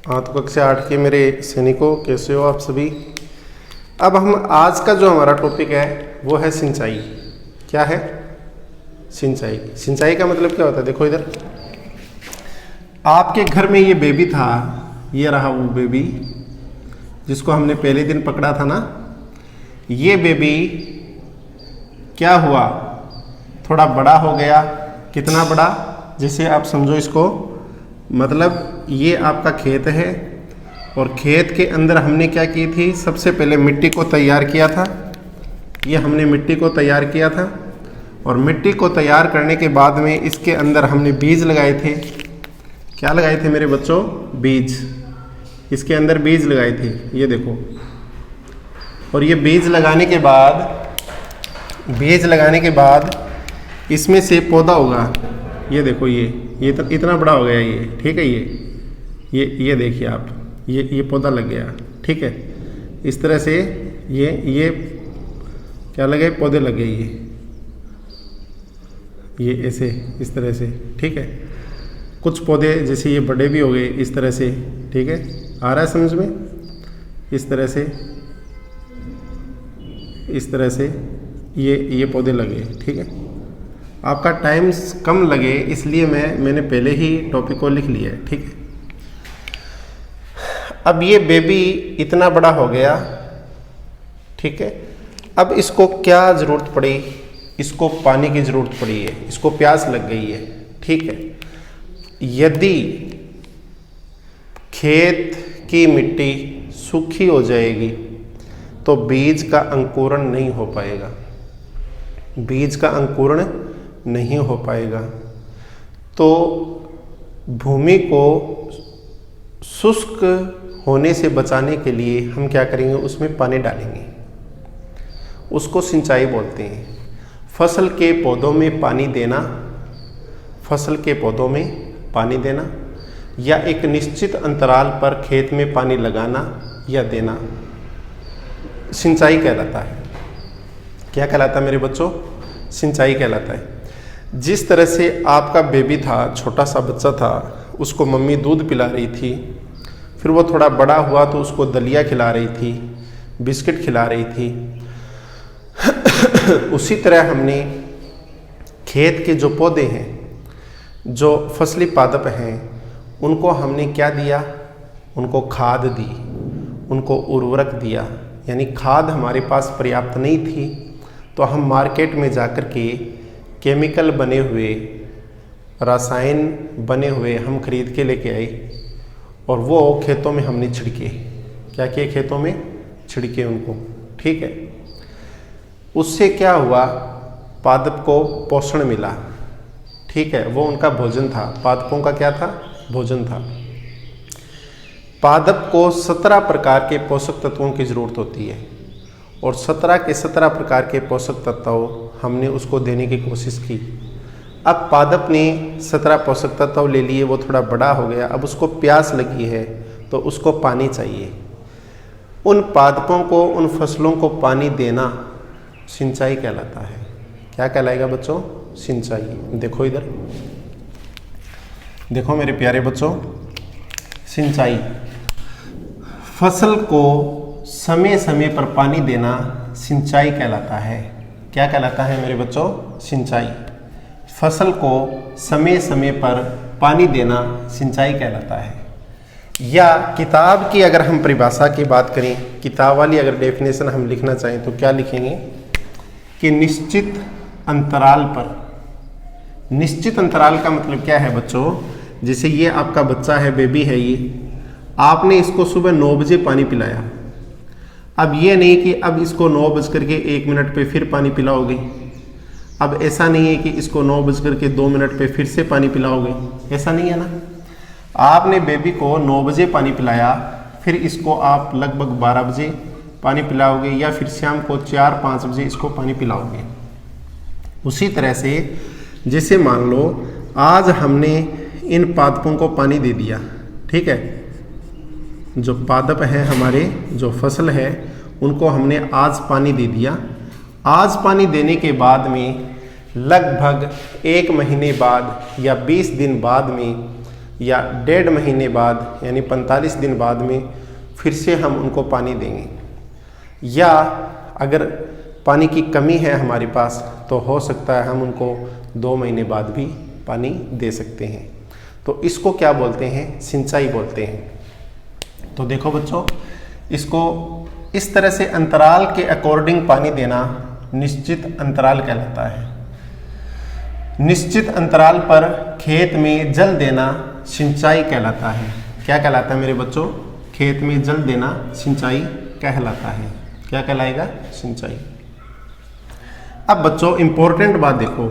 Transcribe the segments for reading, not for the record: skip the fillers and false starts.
हाँ, तो कक्षा 8 के मेरे सैनिकों, कैसे हो आप सभी। अब हम आज का जो हमारा टॉपिक है वो है सिंचाई। क्या है? सिंचाई। सिंचाई का मतलब क्या होता है? देखो इधर, आपके घर में ये बेबी था, ये रहा वो बेबी जिसको हमने पहले दिन पकड़ा था ना। ये बेबी क्या हुआ, थोड़ा बड़ा हो गया। कितना बड़ा? जैसे आप समझो इसको, मतलब ये आपका खेत है और खेत के अंदर हमने क्या की थी, सबसे पहले मिट्टी को तैयार किया था। ये हमने मिट्टी को तैयार किया था और मिट्टी को तैयार करने के बाद में इसके अंदर हमने बीज लगाए थे। क्या लगाए थे मेरे बच्चों? बीज। इसके अंदर बीज लगाए थे, ये देखो। और ये बीज लगाने के बाद इसमें से पौधा होगा। ये देखो, ये तो इतना बड़ा हो गया ये, ठीक है। ये देखिए आप, ये पौधा लग गया, ठीक है। इस तरह से ये क्या लगे, पौधे लगे ये ऐसे, इस तरह से, ठीक है। कुछ पौधे जैसे ये बड़े भी हो गए इस तरह से, ठीक है। आ रहा है समझ में? इस तरह से ये पौधे लगे, ठीक है। आपका टाइम कम लगे इसलिए मैंने पहले ही टॉपिक को लिख लिया है, ठीक है। अब ये बेबी इतना बड़ा हो गया, ठीक है। अब इसको क्या ज़रूरत पड़ी? इसको पानी की ज़रूरत पड़ी है, इसको प्यास लग गई है, ठीक है। यदि खेत की मिट्टी सूखी हो जाएगी तो बीज का अंकुरण नहीं हो पाएगा। बीज का अंकुरण नहीं हो पाएगा। तो भूमि को शुष्क होने से बचाने के लिए हम क्या करेंगे, उसमें पानी डालेंगे। उसको सिंचाई बोलते हैं। फसल के पौधों में पानी देना, फसल के पौधों में पानी देना या एक निश्चित अंतराल पर खेत में पानी लगाना या देना सिंचाई कहलाता है। क्या कहलाता है मेरे बच्चों? सिंचाई कहलाता है। जिस तरह से आपका बेबी था, छोटा सा बच्चा था, उसको मम्मी दूध पिला रही थी, फिर वो थोड़ा बड़ा हुआ तो उसको दलिया खिला रही थी, बिस्किट खिला रही थी। उसी तरह हमने खेत के जो पौधे हैं, जो फसली पादप हैं, उनको हमने क्या दिया? उनको खाद दी, उनको उर्वरक दिया। यानी खाद हमारे पास पर्याप्त नहीं थी तो हम मार्केट में जाकर के केमिकल बने हुए, रसायन बने हुए हम खरीद के लेके आए और वो खेतों में हमने छिड़के। क्या किए? खेतों में छिड़के उनको, ठीक है। उससे क्या हुआ? पादप को पोषण मिला, ठीक है। वो उनका भोजन था। पादपों का क्या था? भोजन था। पादप को 17 प्रकार के पोषक तत्वों की ज़रूरत होती है और 17 के 17 प्रकार के पोषक तत्व हमने उसको देने की कोशिश की। अब पादप ने 17 पोषक तत्व ले लिए, वो थोड़ा बड़ा हो गया, अब उसको प्यास लगी है तो उसको पानी चाहिए। उन पादपों को, उन फसलों को पानी देना सिंचाई कहलाता है। क्या कहलाएगा बच्चों? सिंचाई। देखो इधर, देखो मेरे प्यारे बच्चों, सिंचाई फसल को समय समय पर पानी देना सिंचाई कहलाता है। क्या कहलाता है मेरे बच्चों? सिंचाई। फसल को समय समय पर पानी देना सिंचाई कहलाता है। या किताब की अगर हम परिभाषा की बात करें, किताब वाली अगर डेफिनेशन हम लिखना चाहें तो क्या लिखेंगे कि निश्चित अंतराल पर। निश्चित अंतराल का मतलब क्या है बच्चों? जैसे ये आपका बच्चा है, बेबी है, ये आपने इसको सुबह 9 बजे पानी पिलाया। अब ये नहीं कि अब इसको 9:01 पे फिर पानी पिलाओगे। अब ऐसा नहीं है कि इसको 9:02 पे फिर से पानी पिलाओगे, ऐसा नहीं है ना। आपने बेबी को 9 बजे पानी पिलाया, फिर इसको आप लगभग 12 बजे पानी पिलाओगे या फिर शाम को 4-5 बजे इसको पानी पिलाओगे। उसी तरह से जैसे मान लो आज हमने इन पादपों को पानी दे दिया, ठीक है। जो पादप हैं हमारे, जो फसल है, उनको हमने आज पानी दे दिया। आज पानी देने के बाद में लगभग 1 महीने बाद या 20 दिन बाद में या 1.5 महीने बाद यानी 45 दिन बाद में फिर से हम उनको पानी देंगे। या अगर पानी की कमी है हमारे पास तो हो सकता है हम उनको 2 महीने बाद भी पानी दे सकते हैं। तो इसको क्या बोलते हैं? सिंचाई बोलते हैं। तो देखो बच्चों, इसको इस तरह से अंतराल के अकॉर्डिंग पानी देना निश्चित अंतराल कहलाता है। निश्चित अंतराल पर खेत में जल देना सिंचाई कहलाता है। क्या कहलाता है मेरे बच्चों? खेत में जल देना सिंचाई कहलाता है। क्या कहलाएगा? सिंचाई। अब बच्चों इंपॉर्टेंट बात देखो,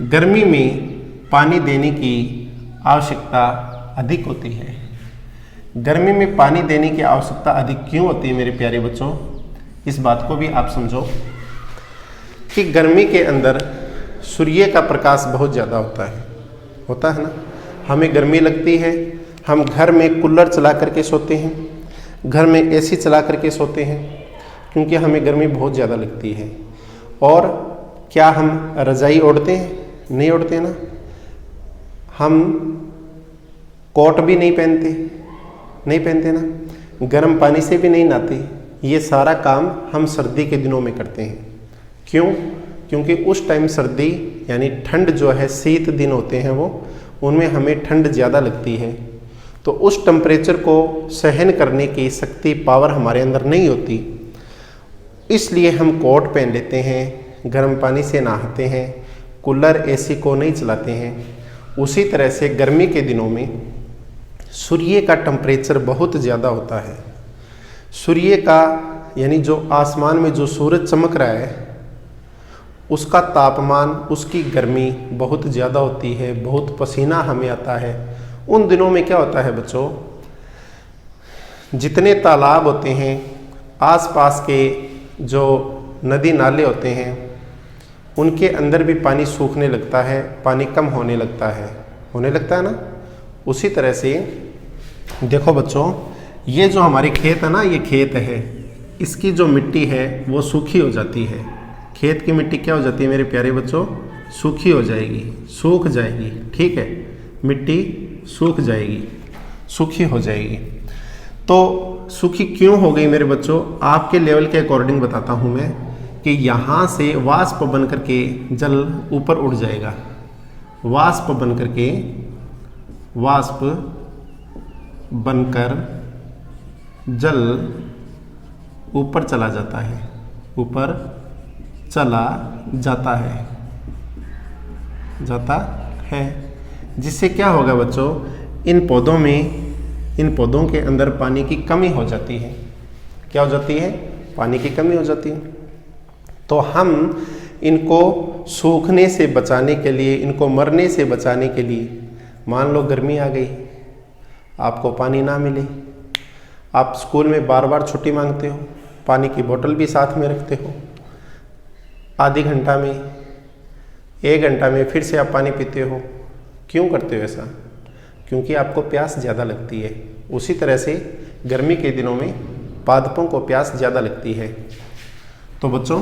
गर्मी में पानी देने की आवश्यकता अधिक होती है। गर्मी में पानी देने की आवश्यकता अधिक क्यों होती है मेरे प्यारे बच्चों? इस बात को भी आप समझो कि गर्मी के अंदर सूर्य का प्रकाश बहुत ज़्यादा होता है ना। हमें गर्मी लगती है, हम घर में कूलर चला करके सोते हैं, घर में एसी चला करके सोते हैं, क्योंकि हमें गर्मी बहुत ज़्यादा लगती है। और क्या हम रज़ाई ओढ़ते हैं? नहीं ओढ़ते ना। हम कोट भी नहीं पहनते ना। गर्म पानी से भी नहीं नहाते। ये सारा काम हम सर्दी के दिनों में करते हैं। क्यों? क्योंकि उस टाइम सर्दी यानी ठंड जो है, शीत दिन होते हैं वो, उनमें हमें ठंड ज़्यादा लगती है। तो उस टेम्परेचर को सहन करने की शक्ति, पावर हमारे अंदर नहीं होती, इसलिए हम कोट पहन लेते हैं, गर्म पानी से नहाते हैं, कूलर एसी को नहीं चलाते हैं। उसी तरह से गर्मी के दिनों में सूर्य का टेम्परेचर बहुत ज़्यादा होता है। सूर्य का यानी जो आसमान में जो सूरज चमक रहा है उसका तापमान, उसकी गर्मी बहुत ज़्यादा होती है, बहुत पसीना हमें आता है। उन दिनों में क्या होता है बच्चों, जितने तालाब होते हैं, आसपास के जो नदी नाले होते हैं, उनके अंदर भी पानी सूखने लगता है, पानी कम होने लगता है ना। उसी तरह से देखो बच्चों, ये जो हमारे खेत है ना, ये खेत है, इसकी जो मिट्टी है वो सूखी हो जाती है। खेत की मिट्टी क्या हो जाती है मेरे प्यारे बच्चों? सूखी हो जाएगी, सूख जाएगी। ठीक है, मिट्टी सूख जाएगी, सूखी हो जाएगी। तो सूखी क्यों हो गई मेरे बच्चों? आपके लेवल के अकॉर्डिंग बताता हूँ मैं कि यहाँ से वाष्प बन करके जल ऊपर उड़ जाएगा। वाष्प बनकर जल ऊपर चला जाता है, जिससे क्या होगा बच्चों, इन पौधों के अंदर पानी की कमी हो जाती है। क्या हो जाती है? पानी की कमी हो जाती है। तो हम इनको सूखने से बचाने के लिए, इनको मरने से बचाने के लिए, मान लो गर्मी आ गई, आपको पानी ना मिले, आप स्कूल में बार बार छुट्टी मांगते हो, पानी की बोतल भी साथ में रखते हो, आधे घंटा में, 1 घंटा में फिर से आप पानी पीते हो। क्यों करते हो ऐसा? क्योंकि आपको प्यास ज़्यादा लगती है। उसी तरह से गर्मी के दिनों में पादपों को प्यास ज़्यादा लगती है। तो बच्चों,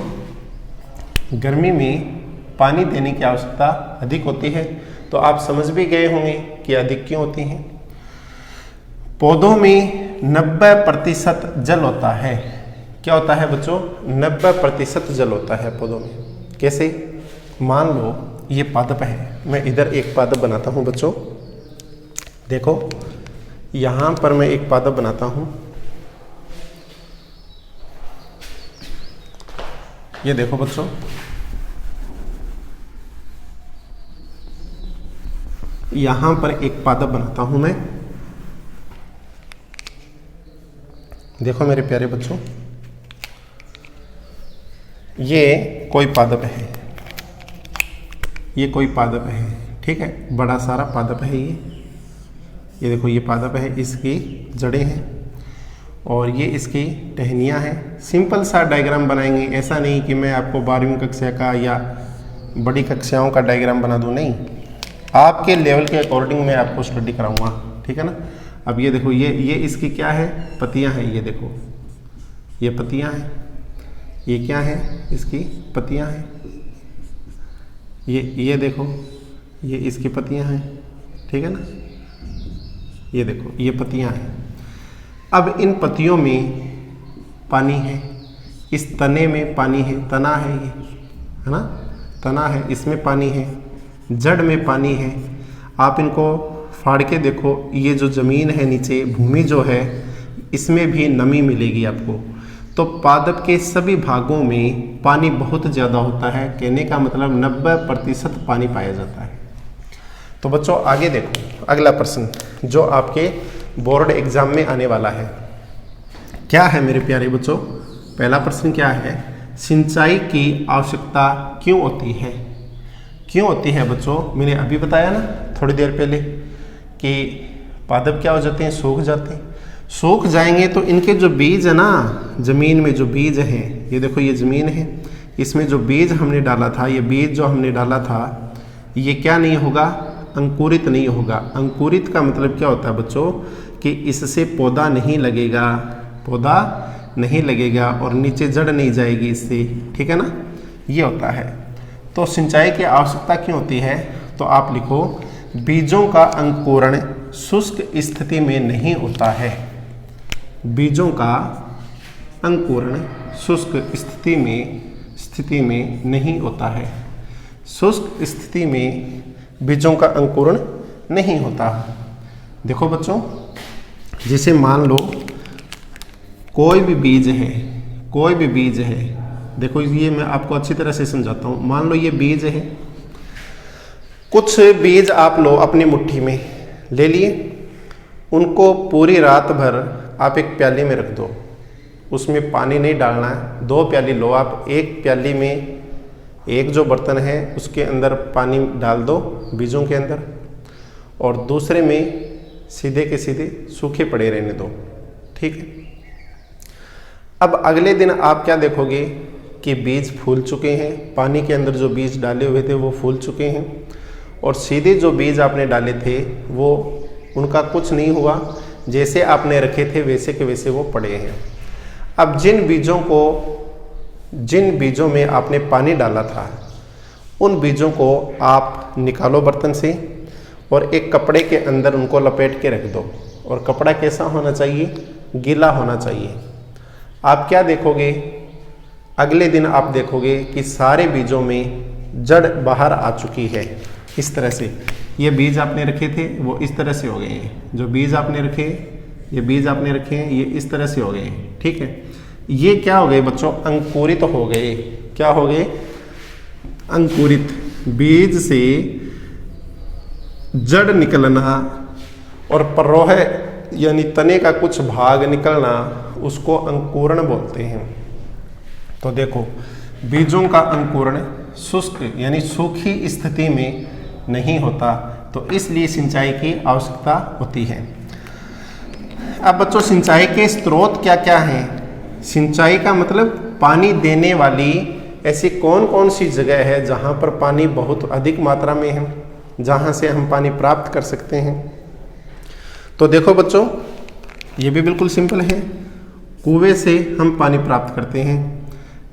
गर्मी में पानी देने की आवश्यकता अधिक होती है। तो आप समझ भी गए होंगे कि अधिक क्यों होती हैं। पौधों में 90% जल होता है। क्या होता है बच्चों? 90% जल होता है पौधों में। कैसे? मान लो ये पादप है, मैं इधर एक पादप बनाता हूँ बच्चों, देखो यहाँ पर मैं एक पादप बनाता हूँ, ये देखो बच्चों, यहाँ पर एक पादप बनाता हूँ मैं। देखो मेरे प्यारे बच्चों, ये कोई पादप है, ये कोई पादप है, ठीक है, बड़ा सारा पादप है ये देखो, ये पादप है, इसकी जड़ें हैं और ये इसकी टहनियाँ हैं। सिंपल सा डायग्राम बनाएंगे, ऐसा नहीं कि मैं आपको 12वीं कक्षा का या बड़ी कक्षाओं का डायग्राम बना दूँ, नहीं, आपके लेवल के अकॉर्डिंग मैं आपको स्टडी कराऊंगा, ठीक है ना। अब ये देखो, ये इसकी क्या है? पत्तियां हैं, ये देखो, ये पत्तियां हैं, ये क्या है? इसकी पत्तियां हैं, ये देखो, ये इसकी पत्तियां हैं, ठीक है ना। ये देखो ये पत्तियां हैं। अब इन पत्तियों में पानी है, इस तने में पानी है, तना है ये, है ना, तना है, इसमें पानी है, जड़ में पानी है। आप इनको फाड़ के देखो, ये जो ज़मीन है नीचे भूमि जो है इसमें भी नमी मिलेगी आपको। तो पादप के सभी भागों में पानी बहुत ज़्यादा होता है, कहने का मतलब 90% पानी पाया जाता है। तो बच्चों आगे देखो, अगला प्रश्न जो आपके बोर्ड एग्जाम में आने वाला है क्या है मेरे प्यारे बच्चों। पहला प्रश्न क्या है, सिंचाई की आवश्यकता क्यों होती है। क्यों होती है बच्चों, मैंने अभी बताया ना थोड़ी देर पहले कि पादप क्या हो जाते हैं, सूख जाते हैं। सूख जाएंगे तो इनके जो बीज है ना, ज़मीन में जो बीज हैं, ये देखो ये ज़मीन है, इसमें जो बीज हमने डाला था, ये बीज जो हमने डाला था ये क्या नहीं होगा, अंकुरित नहीं होगा। अंकुरित का मतलब क्या होता है बच्चों कि इससे पौधा नहीं लगेगा, पौधा नहीं लगेगा और नीचे जड़ नहीं जाएगी इससे, ठीक है ना, ये होता है। तो सिंचाई की आवश्यकता क्यों होती है, तो आप लिखो बीजों का अंकुरण शुष्क स्थिति में नहीं होता है। बीजों का अंकुरण शुष्क स्थिति में नहीं होता है। शुष्क स्थिति में बीजों का अंकुरण नहीं होता। देखो बच्चों, जैसे मान लो कोई भी बीज है, देखो ये मैं आपको अच्छी तरह से समझाता हूँ। मान लो ये बीज है, कुछ बीज आप लो अपनी मुट्ठी में ले लिए, उनको पूरी रात भर आप एक प्याली में रख दो, उसमें पानी नहीं डालना है। 2 प्याली लो आप, एक प्याली में एक जो बर्तन है उसके अंदर पानी डाल दो बीजों के अंदर, और दूसरे में सीधे के सीधे सूखे पड़े रहने दो, ठीक है। अब अगले दिन आप क्या देखोगे कि बीज फूल चुके हैं, पानी के अंदर जो बीज डाले हुए थे वो फूल चुके हैं, और सीधे जो बीज आपने डाले थे वो उनका कुछ नहीं हुआ, जैसे आपने रखे थे वैसे के वैसे वो पड़े हैं। अब जिन बीजों में आपने पानी डाला था उन बीजों को आप निकालो बर्तन से और एक कपड़े के अंदर उनको लपेट के रख दो, और कपड़ा कैसा होना चाहिए, गीला होना चाहिए। आप क्या देखोगे, अगले दिन आप देखोगे कि सारे बीजों में जड़ बाहर आ चुकी है। इस तरह से ये बीज आपने रखे थे वो इस तरह से हो गए हैं, जो बीज आपने रखे, ये बीज आपने रखे हैं ये इस तरह से हो गए हैं, ठीक है। ये क्या हो गए बच्चों, अंकुरित हो गए। क्या हो गए, अंकुरित। बीज से जड़ निकलना और परोह यानी तने का कुछ भाग निकलना, उसको अंकुरण बोलते हैं। तो देखो बीजों का अंकुरण शुष्क यानी सूखी स्थिति में नहीं होता, तो इसलिए सिंचाई की आवश्यकता होती है। अब बच्चों सिंचाई के स्रोत क्या क्या हैं। सिंचाई का मतलब पानी देने वाली ऐसी कौन कौन सी जगह है जहाँ पर पानी बहुत अधिक मात्रा में है, जहाँ से हम पानी प्राप्त कर सकते हैं। तो देखो बच्चों ये भी बिल्कुल सिंपल है, कुएं से हम पानी प्राप्त करते हैं।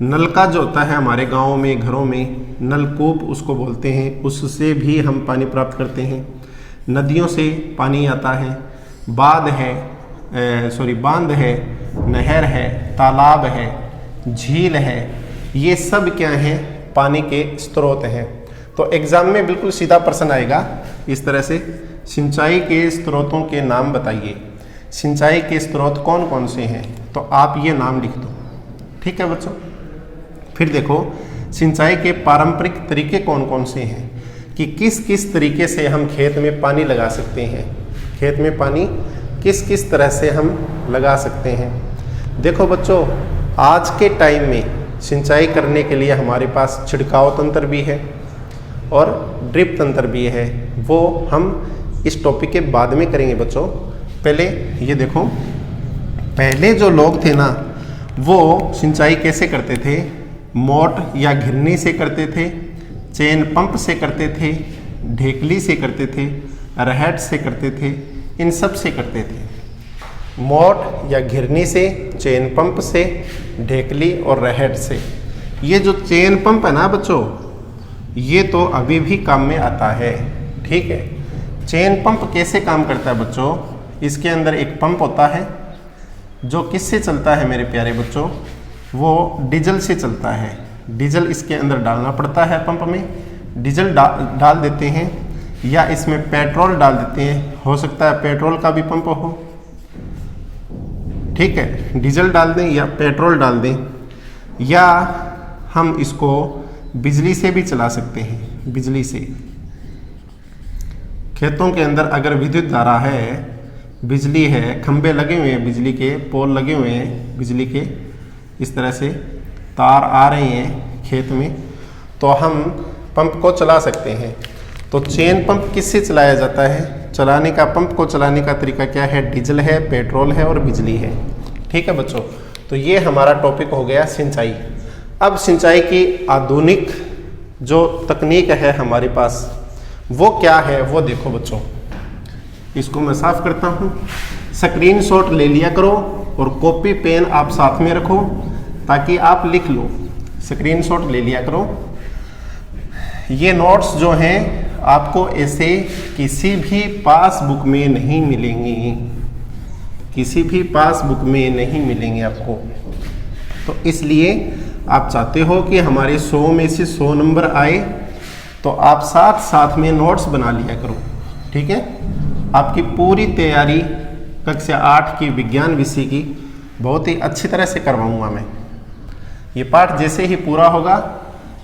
नलका जो होता है हमारे गाँव में घरों में नलकूप उसको बोलते हैं, उससे भी हम पानी प्राप्त करते हैं। नदियों से पानी आता है, बांध है, नहर है, तालाब है, झील है, ये सब क्या हैं, पानी के स्रोत हैं। तो एग्जाम में बिल्कुल सीधा प्रश्न आएगा इस तरह से, सिंचाई के स्रोतों के नाम बताइए। सिंचाई के स्रोत कौन कौन से हैं, तो आप ये नाम लिख दो, ठीक है बच्चों। फिर देखो सिंचाई के पारंपरिक तरीके कौन कौन से हैं, कि किस किस तरीके से हम खेत में पानी लगा सकते हैं, खेत में पानी किस किस तरह से हम लगा सकते हैं। देखो बच्चों आज के टाइम में सिंचाई करने के लिए हमारे पास छिड़काव तंत्र भी है और ड्रिप तंत्र भी है, वो हम इस टॉपिक के बाद में करेंगे बच्चों। पहले ये देखो, पहले जो लोग थे ना वो सिंचाई कैसे करते थे, मोट या घिरनी से करते थे, चेन पंप से करते थे, ढेकली से करते थे, रहट से करते थे, इन सब से करते थे। मोट या घिरनी से, चेन पंप से, ढेकली और रहट से। ये जो चेन पंप है ना बच्चों, ये तो अभी भी काम में आता है, ठीक है। चेन पंप कैसे काम करता है बच्चों, इसके अंदर एक पंप होता है जो किससे चलता है मेरे प्यारे बच्चों, वो डीजल से चलता है। डीजल इसके अंदर डालना पड़ता है, पंप में डीजल डाल देते हैं या इसमें पेट्रोल डाल देते हैं, हो सकता है पेट्रोल का भी पंप हो, ठीक है। डीजल डाल दें या पेट्रोल डाल दें, या हम इसको बिजली से भी चला सकते हैं। बिजली से खेतों के अंदर अगर विद्युत धारा है, बिजली है, खंबे लगे हुए हैं, बिजली के पोल लगे हुए हैं, बिजली के इस तरह से तार आ रहे हैं खेत में, तो हम पंप को चला सकते हैं। तो चेन पंप किससे चलाया जाता है? चलाने का, पंप को चलाने का तरीका क्या है? डीजल है, पेट्रोल है और बिजली है, ठीक है बच्चों। तो ये हमारा टॉपिक हो गया सिंचाई। अब सिंचाई की आधुनिक जो तकनीक है हमारे पास, वो क्या है वो देखो बच्चों। इसको मैं साफ करता हूँ। स्क्रीनशॉट ले लिया करो और कॉपी पेन आप साथ में रखो ताकि आप लिख लो। स्क्रीनशॉट ले लिया करो। ये नोट्स जो हैं आपको ऐसे किसी भी पासबुक में नहीं मिलेंगे, किसी भी पासबुक में नहीं मिलेंगे आपको। तो इसलिए आप चाहते हो कि हमारे 100 में से 100 नंबर आए, तो आप साथ साथ में नोट्स बना लिया करो, ठीक है। आपकी पूरी तैयारी कक्षा 8 की विज्ञान विषय की बहुत ही अच्छी तरह से करवाऊंगा मैं। ये पाठ जैसे ही पूरा होगा,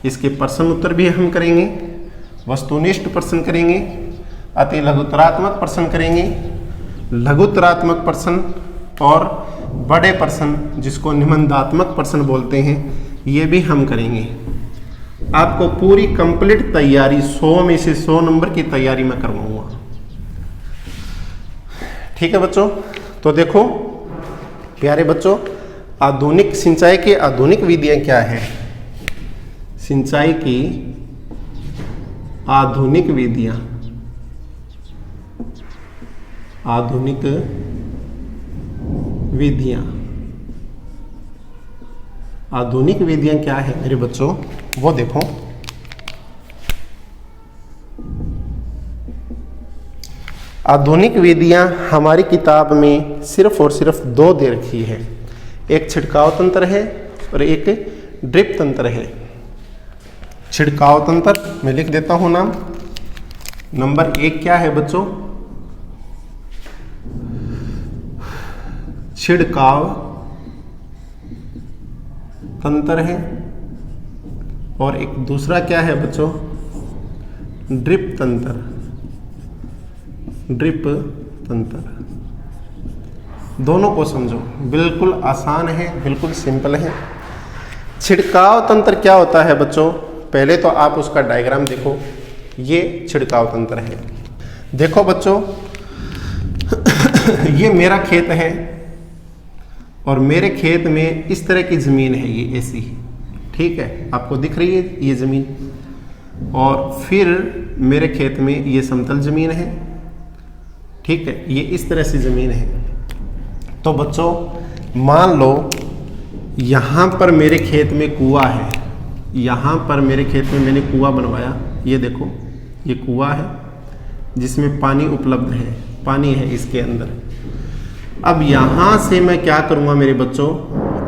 इसके प्रश्न उत्तर भी हम करेंगे, वस्तुनिष्ठ प्रश्न करेंगे, अति लघुतरात्मक प्रश्न करेंगे, लघुतरात्मक प्रश्न और बड़े प्रश्न जिसको निबंधात्मक प्रश्न बोलते हैं, ये भी हम करेंगे। आपको पूरी कंप्लीट तैयारी 100 में से 100 नंबर की तैयारी मैं करवाऊंगा, ठीक है बच्चों। तो देखो प्यारे बच्चों, आधुनिक सिंचाई की आधुनिक विधियां क्या है? सिंचाई की आधुनिक विधियां, आधुनिक विधियां, आधुनिक विधियां क्या है मेरे बच्चों, वो देखो। आधुनिक विधियां हमारी किताब में सिर्फ और सिर्फ 2 दे रखी है। एक छिड़काव तंत्र है और एक ड्रिप तंत्र है। छिड़काव तंत्र मैं लिख देता हूं नाम। नंबर 1 क्या है बच्चों? छिड़काव तंत्र है, और एक दूसरा क्या है बच्चों? ड्रिप तंत्र। ड्रिप तंत्र, दोनों को समझो, बिल्कुल आसान है, बिल्कुल सिंपल है। छिड़काव तंत्र क्या होता है बच्चों? पहले तो आप उसका डायग्राम देखो। ये छिड़काव तंत्र है। देखो बच्चों, ये मेरा खेत है और मेरे खेत में इस तरह की ज़मीन है, ये ऐसी, ठीक है, आपको दिख रही है ये ज़मीन। और फिर मेरे खेत में ये समतल ज़मीन है, ठीक है, ये इस तरह से ज़मीन है। तो बच्चों मान लो यहाँ पर मेरे खेत में कुआं है, यहाँ पर मेरे खेत में मैंने कुआं बनवाया। ये देखो, ये कुआं है जिसमें पानी उपलब्ध है, पानी है इसके अंदर। अब यहाँ से मैं क्या करूँगा मेरे बच्चों?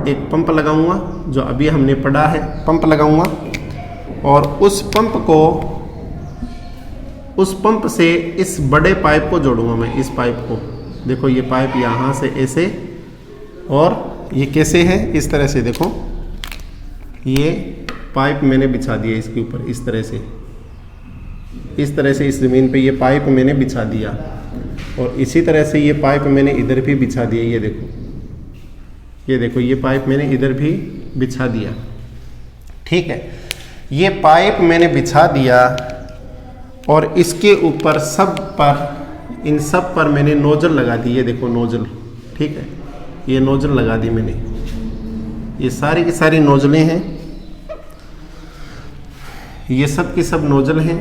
एक पंप लगाऊंगा, जो अभी हमने पढ़ा है, पंप लगाऊंगा, और उस पंप से इस बड़े पाइप को जोड़ूंगा मैं, इस पाइप को। देखो ये पाइप यहाँ से ऐसे, और ये कैसे है? इस तरह से। देखो ये पाइप मैंने बिछा दिया इसके ऊपर, इस तरह से, इस तरह से इस ज़मीन पे ये पाइप मैंने बिछा दिया, और इसी तरह से ये पाइप मैंने इधर भी बिछा दिया। ये देखो, ये देखो, ये पाइप मैंने इधर भी बिछा दिया, ठीक है। ये पाइप मैंने बिछा दिया और इसके ऊपर सब पर, इन सब पर मैंने नोजल लगा दी। ये देखो नोजल, ठीक है, ये नोजल लगा दी मैंने। ये सारी की सारी नोजलें हैं, ये सब की सब नोजल हैं।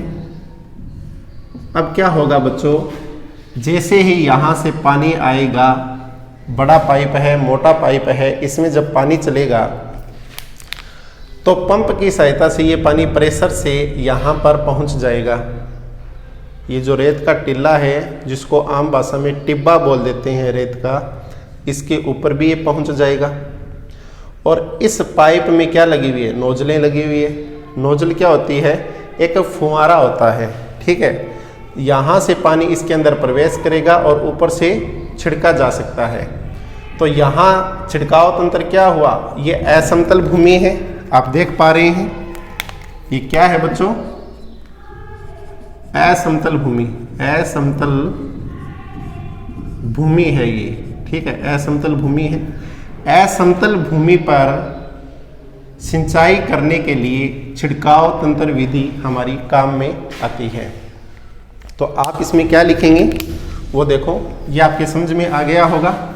अब क्या होगा बच्चों? जैसे ही यहाँ से पानी आएगा, बड़ा पाइप है, मोटा पाइप है, इसमें जब पानी चलेगा तो पंप की सहायता से ये पानी प्रेशर से यहाँ पर पहुँच जाएगा, ये जो रेत का टिल्ला है, जिसको आम भाषा में टिब्बा बोल देते हैं रेत का, इसके ऊपर भी ये पहुंच जाएगा। और इस पाइप में क्या लगी हुई है? नोजलें लगी हुई है। नोजल क्या होती है? एक फुहारा होता है, ठीक है। यहाँ से पानी इसके अंदर प्रवेश करेगा और ऊपर से छिड़का जा सकता है। तो यहाँ छिड़काव तंत्र क्या हुआ? ये असमतल भूमि है, आप देख पा रहे हैं। ये क्या है बच्चों? असमतल भूमि, असमतल भूमि है ये, ठीक है, असमतल भूमि है। असमतल भूमि पर सिंचाई करने के लिए छिड़काव तंत्र विधि हमारी काम में आती है। तो आप इसमें क्या लिखेंगे वो देखो, ये आपके समझ में आ गया होगा,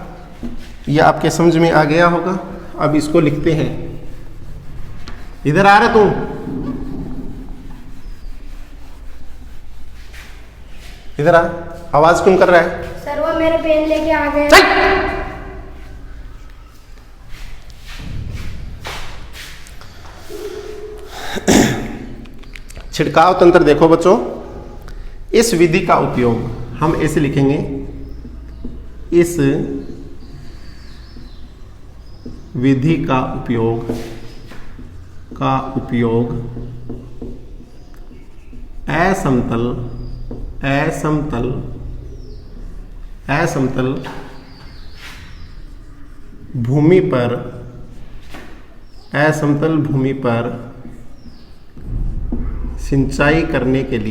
ये आपके समझ में आ गया होगा। अब इसको लिखते हैं। इधर आ रहा तू, इधर आ। आवाज क्यों कर रहा है? सर वो मेरे पेन लेके आ गए। छिड़काव तंत्र देखो बच्चों, इस विधि का उपयोग हम ऐसे लिखेंगे, इस विधि का उपयोग असमतल भूमि पर सिंचाई करने के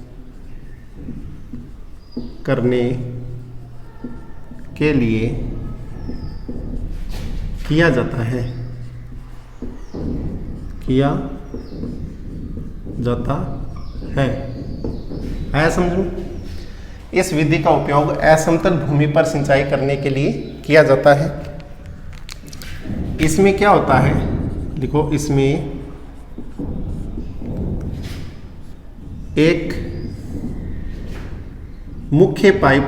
लिए किया जाता है, है समझो। इस विधि का उपयोग असमतल भूमि पर सिंचाई करने के लिए किया जाता है। इसमें क्या होता है? देखो, इसमें एक मुख्य पाइप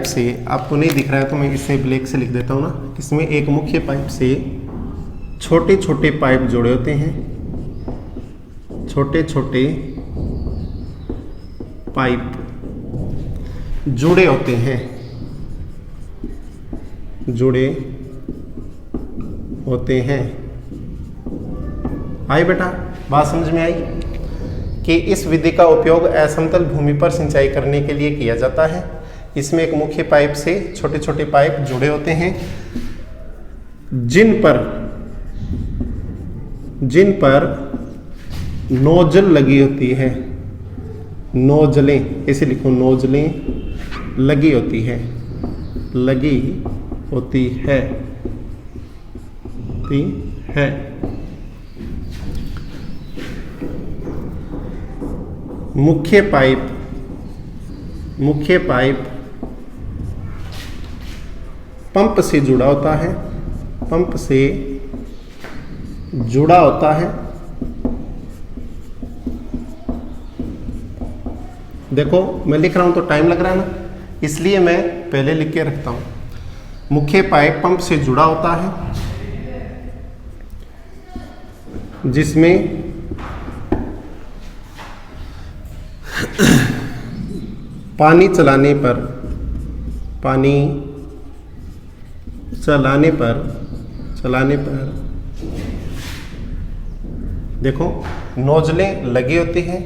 से आपको नहीं दिख रहा है तो मैं इसे ब्लैक से लिख देता हूँ ना। इसमें एक मुख्य पाइप से छोटे छोटे पाइप जुड़े होते हैं, छोटे छोटे पाइप जुड़े होते हैं, आई बेटा, बात समझ में आई कि इस विधि का उपयोग असमतल भूमि पर सिंचाई करने के लिए किया जाता है। इसमें एक मुख्य पाइप से छोटे छोटे पाइप जुड़े होते हैं, जिन पर नोजल लगी होती है, नोजलें, इसे लिखो, नोजलें लगी होती है। मुख्य पाइप पंप से जुड़ा होता है, देखो मैं लिख रहा हूं तो टाइम लग रहा है ना, इसलिए मैं पहले लिख के रखता हूं। मुख्य पाइप पंप से जुड़ा होता है, जिसमें पानी चलाने पर देखो नोजलें लगी होती हैं।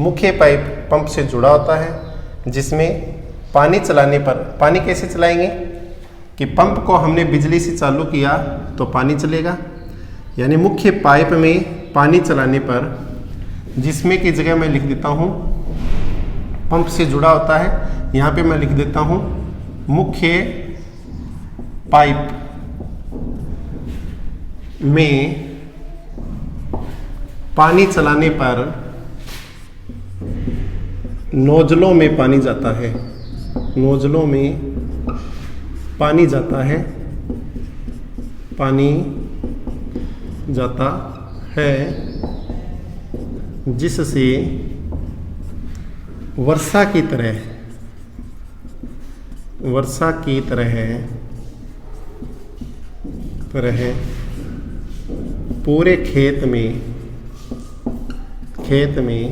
मुख्य पाइप पंप से जुड़ा होता है, जिसमें पानी चलाने पर, पानी कैसे चलाएंगे कि पंप को हमने बिजली से चालू किया तो पानी चलेगा, यानी मुख्य पाइप में पानी चलाने पर, जिसमें की जगह मैं लिख देता हूँ पंप से जुड़ा होता है, यहाँ पे मैं लिख देता हूँ मुख्य पाइप में पानी चलाने पर नोजलों में पानी जाता है, जिससे वर्षा की तरह रहे पूरे खेत में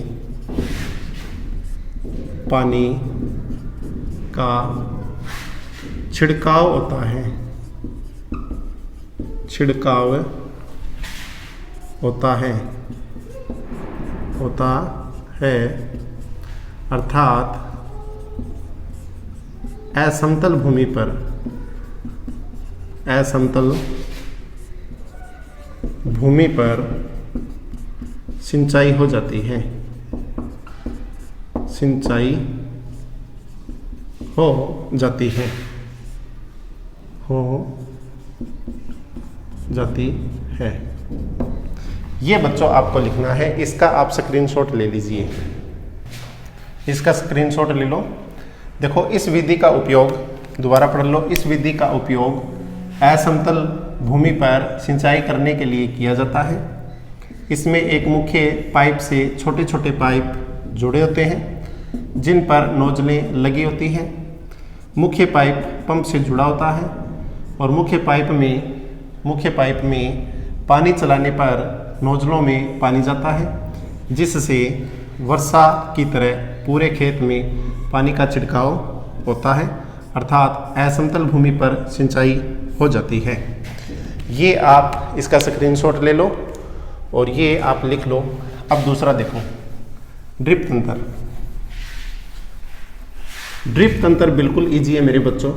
पानी का छिड़काव होता है, होता है अर्थात असमतल भूमि पर सिंचाई हो जाती है, ये बच्चों आपको लिखना है। इसका आप स्क्रीनशॉट ले लीजिए, इसका स्क्रीनशॉट ले लो। देखो इस विधि का उपयोग, दोबारा पढ़ लो, इस विधि का उपयोग असमतल भूमि पर सिंचाई करने के लिए किया जाता है। इसमें एक मुख्य पाइप से छोटे छोटे पाइप जुड़े होते हैं जिन पर नोजलें लगी होती हैं। मुख्य पाइप पंप से जुड़ा होता है और मुख्य पाइप में पानी चलाने पर नोजलों में पानी जाता है, जिससे वर्षा की तरह पूरे खेत में पानी का छिड़काव होता है, अर्थात असमतल भूमि पर सिंचाई हो जाती है। ये आप इसका स्क्रीनशॉट ले लो और ये आप लिख लो। अब दूसरा देखो, ड्रिप तंत्र बिल्कुल इजी है मेरे बच्चों।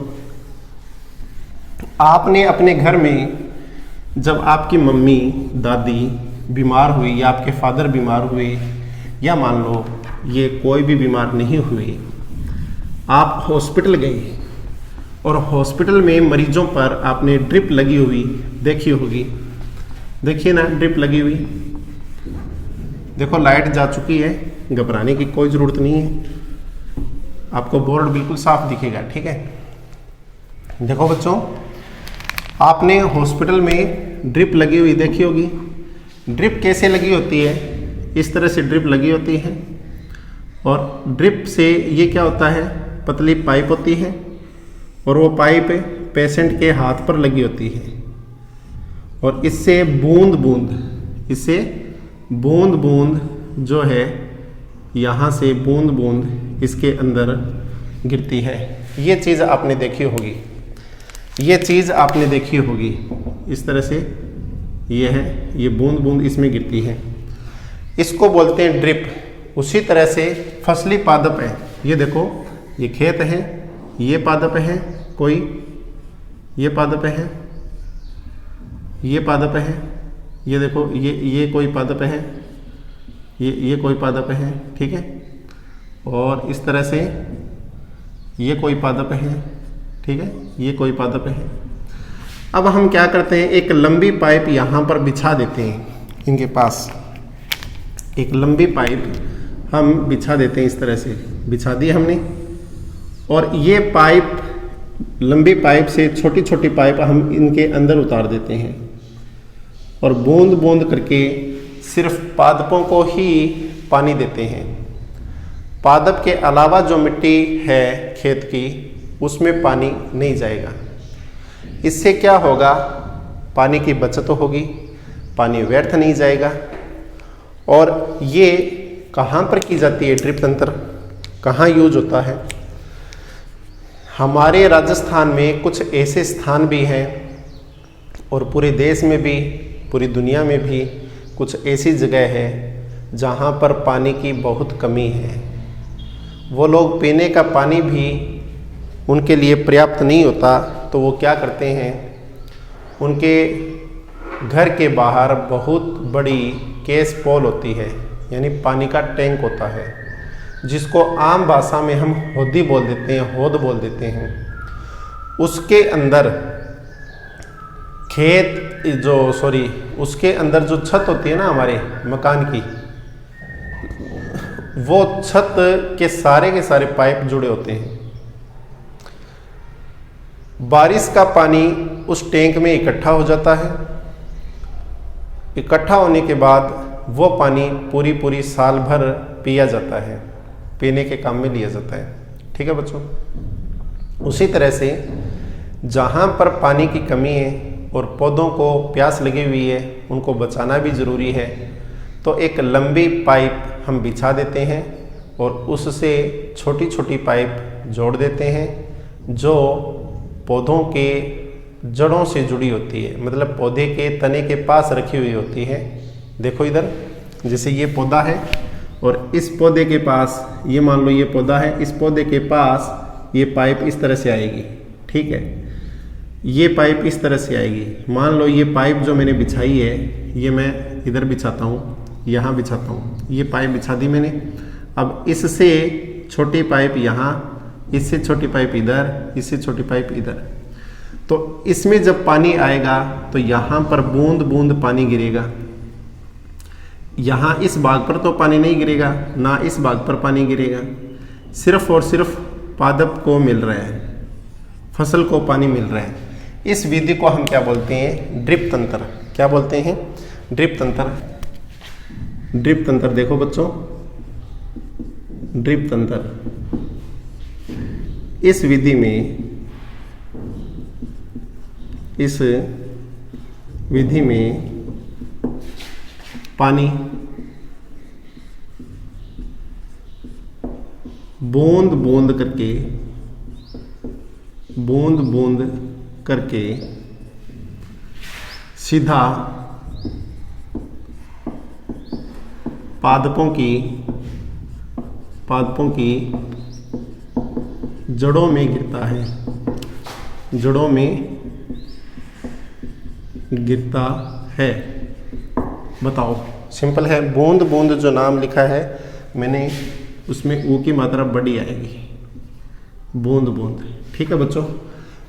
आपने अपने घर में जब आपकी मम्मी दादी बीमार हुई या आपके फादर बीमार हुए या मान लो ये कोई भी बीमार नहीं हुए, आप हॉस्पिटल गए और हॉस्पिटल में मरीजों पर आपने ड्रिप लगी हुई देखी होगी। देखिए ना, ड्रिप लगी हुई। देखो लाइट जा चुकी है, घबराने की कोई ज़रूरत नहीं है, आपको बोर्ड बिल्कुल साफ दिखेगा, ठीक है। देखो बच्चों, आपने हॉस्पिटल में ड्रिप लगी हुई देखी होगी। ड्रिप कैसे लगी होती है? इस तरह से ड्रिप लगी होती है और ड्रिप से ये क्या होता है, पतली पाइप होती है और वो पाइप पेशेंट के हाथ पर लगी होती है और इससे बूंद बूंद जो है, यहाँ से बूंद बूंद इसके अंदर गिरती है। ये चीज़ आपने देखी होगी, इस तरह से ये है, ये बूंद बूंद इसमें गिरती है, इसको बोलते हैं ड्रिप। उसी तरह से फसली पादप है, ये देखो ये खेत है, ये पादप है कोई, ये पादप है, ये पादप है, ये देखो ये कोई पादप है, ये कोई पादप है, ठीक है। और इस तरह से ये कोई पादप है, ठीक है, ये कोई पादप है। अब हम क्या करते हैं, एक लंबी पाइप यहाँ पर बिछा देते हैं, इनके पास एक लंबी पाइप हम बिछा देते हैं, इस तरह से बिछा दी हमने। और ये पाइप, लंबी पाइप से छोटी छोटी पाइप हम इनके अंदर उतार देते हैं और बूंद बूंद करके सिर्फ पादपों को ही पानी देते हैं। पादप के अलावा जो मिट्टी है खेत की, उसमें पानी नहीं जाएगा। इससे क्या होगा, पानी की बचत होगी, पानी व्यर्थ नहीं जाएगा। और ये कहाँ पर की जाती है ड्रिप तंत्र, कहाँ यूज होता है? हमारे राजस्थान में कुछ ऐसे स्थान भी हैं और पूरे देश में भी, पूरी दुनिया में भी कुछ ऐसी जगह है जहाँ पर पानी की बहुत कमी है। वो लोग पीने का पानी भी उनके लिए पर्याप्त नहीं होता, तो वो क्या करते हैं, उनके घर के बाहर बहुत बड़ी केस पोल होती है, यानी पानी का टैंक होता है, जिसको आम भाषा में हम होदी बोल देते हैं, होद बोल देते हैं। उसके अंदर उसके अंदर जो छत होती है ना हमारे मकान की, वो छत के सारे पाइप जुड़े होते हैं। बारिश का पानी उस टैंक में इकट्ठा हो जाता है। इकट्ठा होने के बाद वो पानी पूरी साल भर पिया जाता है, पीने के काम में लिया जाता है, ठीक है बच्चों। उसी तरह से जहाँ पर पानी की कमी है और पौधों को प्यास लगी हुई है, उनको बचाना भी ज़रूरी है। तो एक लंबी पाइप हम बिछा देते हैं और उससे छोटी छोटी पाइप जोड़ देते हैं जो पौधों के जड़ों से जुड़ी होती है, मतलब पौधे के तने के पास रखी हुई होती है। देखो इधर, जैसे ये पौधा है और इस पौधे के पास, ये मान लो ये पौधा है, इस पौधे के पास ये पाइप इस तरह से आएगी, ठीक है। ये पाइप इस तरह से आएगी। मान लो ये पाइप जो मैंने बिछाई है, ये मैं इधर बिछाता हूँ, यहाँ बिछाता हूँ, ये पाइप बिछा दी मैंने। अब इससे छोटी पाइप यहाँ, इससे छोटी पाइप इधर, इससे छोटी पाइप इधर। तो इसमें जब पानी आएगा तो यहाँ पर बूंद बूंद पानी गिरेगा। यहाँ इस भाग पर तो पानी नहीं गिरेगा, ना इस भाग पर पानी गिरेगा, सिर्फ और सिर्फ पादप को मिल रहा है, फसल को पानी मिल रहा है। इस विधि को हम क्या बोलते हैं? ड्रिप तंत्र। क्या बोलते हैं? ड्रिप तंत्र। ड्रिप तंत्र देखो बच्चों, ड्रिप तंत्र। इस विधि में, इस विधि में पानी बूंद बूंद करके, बूंद बूंद करके सीधा पादपों की जड़ों में गिरता है, जड़ों में गिरता है। बताओ, सिंपल है। बूंद बूंद जो नाम लिखा है मैंने, उसमें ऊ की मात्रा बड़ी आएगी, बूंद बूंद, ठीक है बच्चों।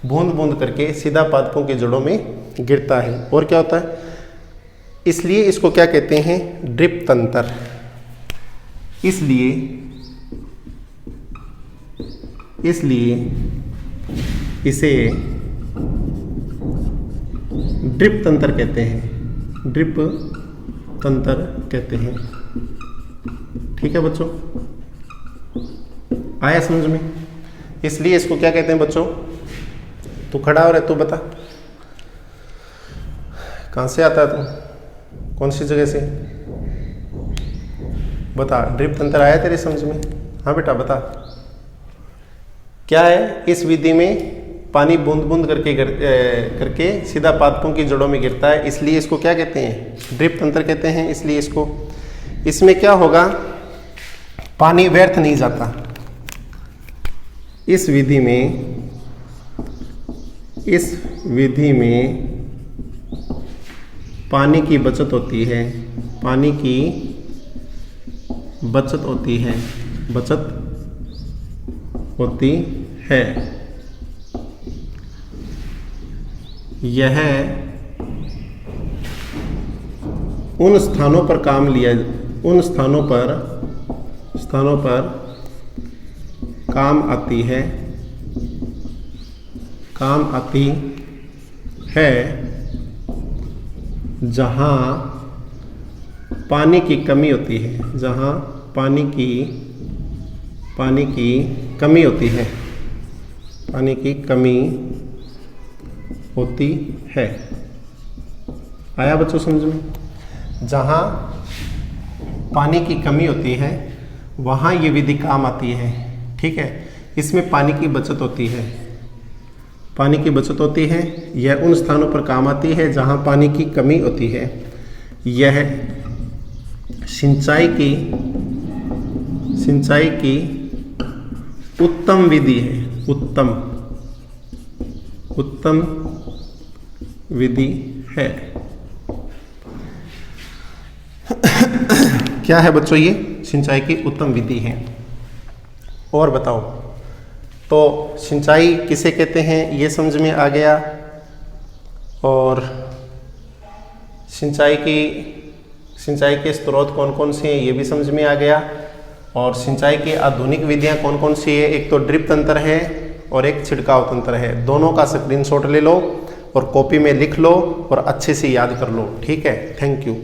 बूंद बूंद करके सीधा पादपों की जड़ों में गिरता है। और क्या होता है? इसलिए इसको क्या कहते हैं? ड्रिप तंत्र। इसलिए इसे ड्रिप तंत्र कहते हैं, ड्रिप तंत्र कहते हैं, ठीक है बच्चों। आया समझ में? इसलिए इसको क्या कहते हैं बच्चों? तू खड़ा हो रहा है, तू बता कहाँ से आता है तू, कौन सी जगह से? बता, ड्रिप तंत्र आया तेरे समझ में? हाँ बेटा बता, क्या है? इस विधि में पानी बूंद बूंद करके सीधा पादपों की जड़ों में गिरता है, इसलिए इसको क्या कहते हैं? ड्रिप तंत्र कहते हैं। इसलिए इसमें क्या होगा? पानी व्यर्थ नहीं जाता। इस विधि में पानी की बचत होती है, पानी की बचत होती है, बचत होती है। यह उन स्थानों पर काम आती है जहाँ पानी की कमी होती है, जहाँ पानी की कमी होती है, पानी की कमी होती है। आया बच्चों समझ में? जहाँ पानी की कमी होती है वहाँ ये विधि काम आती है, ठीक है। इसमें पानी की बचत होती है, पानी की बचत होती है। यह उन स्थानों पर काम आती है जहाँ पानी की कमी होती है। यह सिंचाई की उत्तम विधि है, उत्तम विधि है। क्या है बच्चों? ये सिंचाई की उत्तम विधि है। और बताओ, तो सिंचाई किसे कहते हैं ये समझ में आ गया, और सिंचाई के स्रोत कौन कौन से हैं ये भी समझ में आ गया, और सिंचाई की आधुनिक विधियां कौन कौन सी है? एक तो ड्रिप तंत्र है और एक छिड़काव तंत्र है। दोनों का स्क्रीनशॉट ले लो और कॉपी में लिख लो और अच्छे से याद कर लो, ठीक है। Thank you.